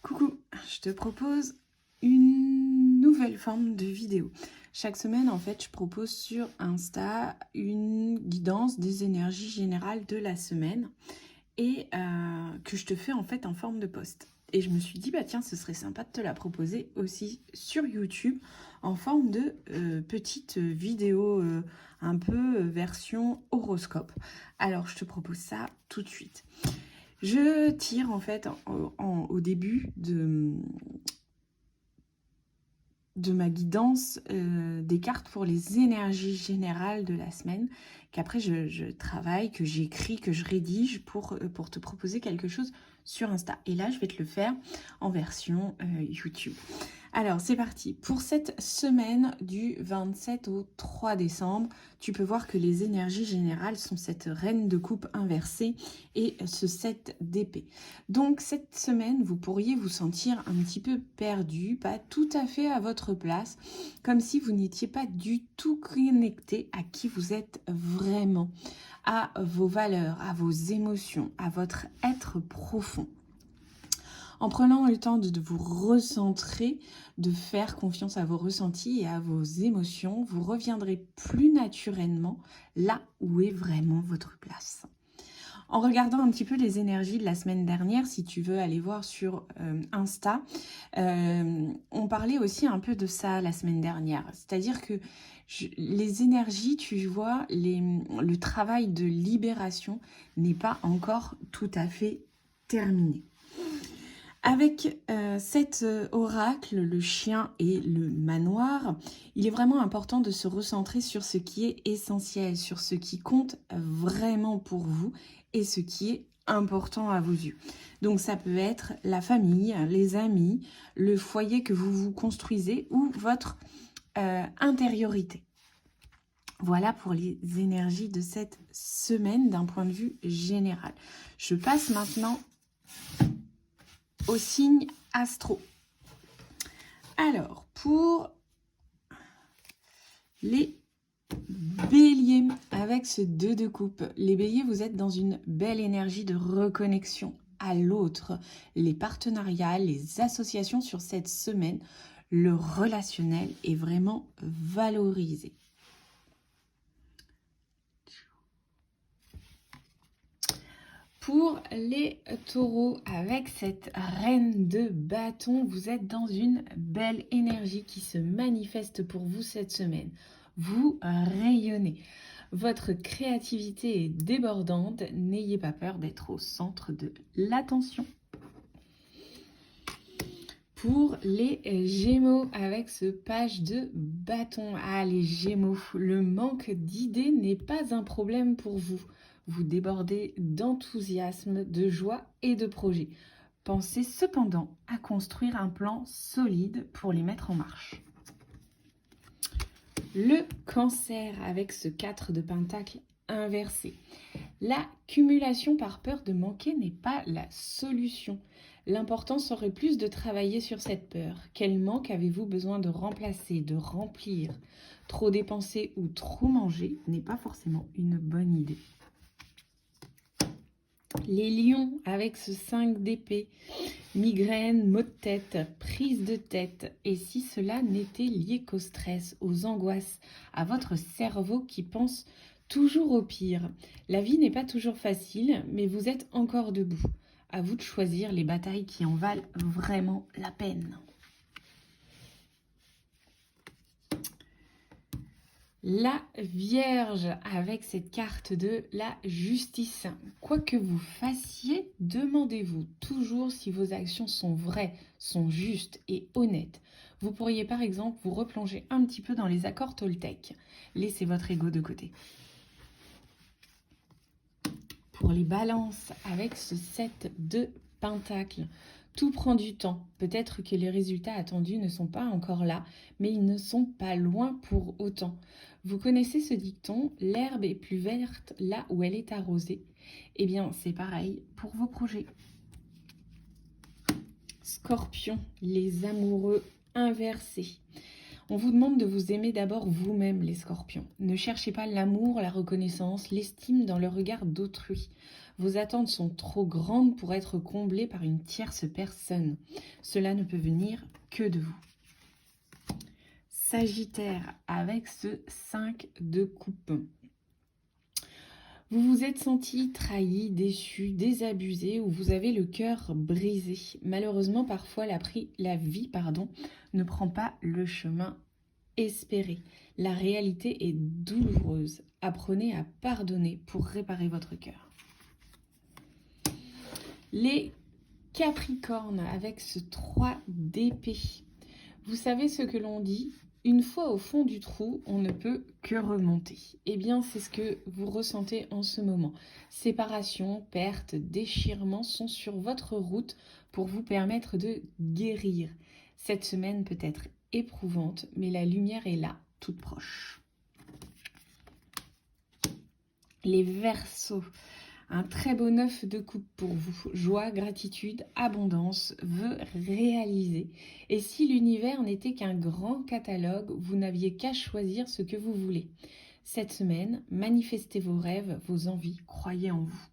Coucou, je te propose une nouvelle forme de vidéo. Chaque semaine, en fait, je propose sur Insta une guidance des énergies générales de la semaine et que je te fais en fait en forme de post. Et je me suis dit, bah tiens, ce serait sympa de te la proposer aussi sur YouTube en forme de petite vidéo un peu version horoscope. Alors, je te propose ça tout de suite. Je tire en fait au début de ma guidance des cartes pour les énergies générales de la semaine, qu'après je travaille, que j'écris, que je rédige pour te proposer quelque chose sur Insta. Et là, je vais te le faire en version YouTube. Alors, c'est parti. Pour cette semaine du 27 au 3 décembre, tu peux voir que les énergies générales sont cette reine de coupe inversée et ce 7 d'épée. Donc, cette semaine, vous pourriez vous sentir un petit peu perdu, pas tout à fait à votre place, comme si vous n'étiez pas du tout connecté à qui vous êtes vraiment, à vos valeurs, à vos émotions, à votre être profond. En prenant le temps de vous recentrer, de faire confiance à vos ressentis et à vos émotions, vous reviendrez plus naturellement là où est vraiment votre place. En regardant un petit peu les énergies de la semaine dernière, si tu veux aller voir sur Insta, on parlait aussi un peu de ça la semaine dernière. C'est-à-dire que les énergies, tu vois, le travail de libération n'est pas encore tout à fait terminé. Avec cet oracle, le chien et le manoir, il est vraiment important de se recentrer sur ce qui est essentiel, sur ce qui compte vraiment pour vous et ce qui est important à vos yeux. Donc ça peut être la famille, les amis, le foyer que vous vous construisez ou votre intériorité. Voilà pour les énergies de cette semaine d'un point de vue général. Je passe maintenant au signe astro. Alors, pour les béliers, avec ce 2 de coupe, les béliers, vous êtes dans une belle énergie de reconnexion à l'autre. Les partenariats, les associations sur cette semaine, le relationnel est vraiment valorisé. Pour les taureaux, avec cette reine de bâton, vous êtes dans une belle énergie qui se manifeste pour vous cette semaine. Vous rayonnez. Votre créativité est débordante. N'ayez pas peur d'être au centre de l'attention. Pour les Gémeaux, avec ce page de bâton. Ah, les Gémeaux, le manque d'idées n'est pas un problème pour vous. Vous débordez d'enthousiasme, de joie et de projets. Pensez cependant à construire un plan solide pour les mettre en marche. Le Cancer, avec ce 4 de pentacle inversé. La cumulation par peur de manquer n'est pas la solution. L'important serait plus de travailler sur cette peur. Quel manque avez-vous besoin de remplacer, de remplir? Trop dépenser ou trop manger n'est pas forcément une bonne idée. Les lions, avec ce 5 d'épée, migraine, maux de tête, prise de tête. Et si cela n'était lié qu'au stress, aux angoisses, à votre cerveau qui pense toujours au pire. La vie n'est pas toujours facile, mais vous êtes encore debout. À vous de choisir les batailles qui en valent vraiment la peine. La Vierge, avec cette carte de la justice. Quoi que vous fassiez, demandez-vous toujours si vos actions sont vraies, sont justes et honnêtes. Vous pourriez par exemple vous replonger un petit peu dans les accords Toltec. Laissez votre ego de côté. Pour les balances, avec ce 7 de pentacle, tout prend du temps. Peut-être que les résultats attendus ne sont pas encore là, mais ils ne sont pas loin pour autant. Vous connaissez ce dicton, l'herbe est plus verte là où elle est arrosée. Eh bien, c'est pareil pour vos projets. Scorpion, les amoureux inversés. On vous demande de vous aimer d'abord vous-même, les scorpions. Ne cherchez pas l'amour, la reconnaissance, l'estime dans le regard d'autrui. Vos attentes sont trop grandes pour être comblées par une tierce personne. Cela ne peut venir que de vous. Sagittaire, avec ce 5 de coupe. Vous vous êtes senti trahi, déçu, désabusé ou vous avez le cœur brisé. Malheureusement, parfois, la vie ne prend pas le chemin espéré. La réalité est douloureuse. Apprenez à pardonner pour réparer votre cœur. Les Capricornes, avec ce 3 d'épée. Vous savez ce que l'on dit ? Une fois au fond du trou, on ne peut que remonter. Eh bien, c'est ce que vous ressentez en ce moment. Séparation, perte, déchirement sont sur votre route pour vous permettre de guérir. Cette semaine peut être éprouvante, mais la lumière est là, toute proche. Les Verseaux. Un très beau 9 de coupe pour vous. Joie, gratitude, abondance, vœux réalisés. Et si l'univers n'était qu'un grand catalogue, vous n'aviez qu'à choisir ce que vous voulez. Cette semaine, manifestez vos rêves, vos envies, croyez en vous.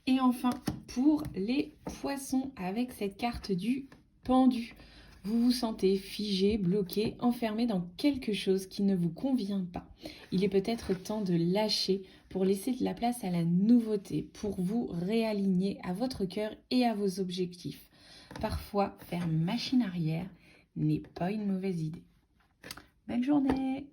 Et enfin, pour les Poissons, avec cette carte du pendu. Vous vous sentez figé, bloqué, enfermé dans quelque chose qui ne vous convient pas. Il est peut-être temps de lâcher pour laisser de la place à la nouveauté, pour vous réaligner à votre cœur et à vos objectifs. Parfois, faire machine arrière n'est pas une mauvaise idée. Belle journée!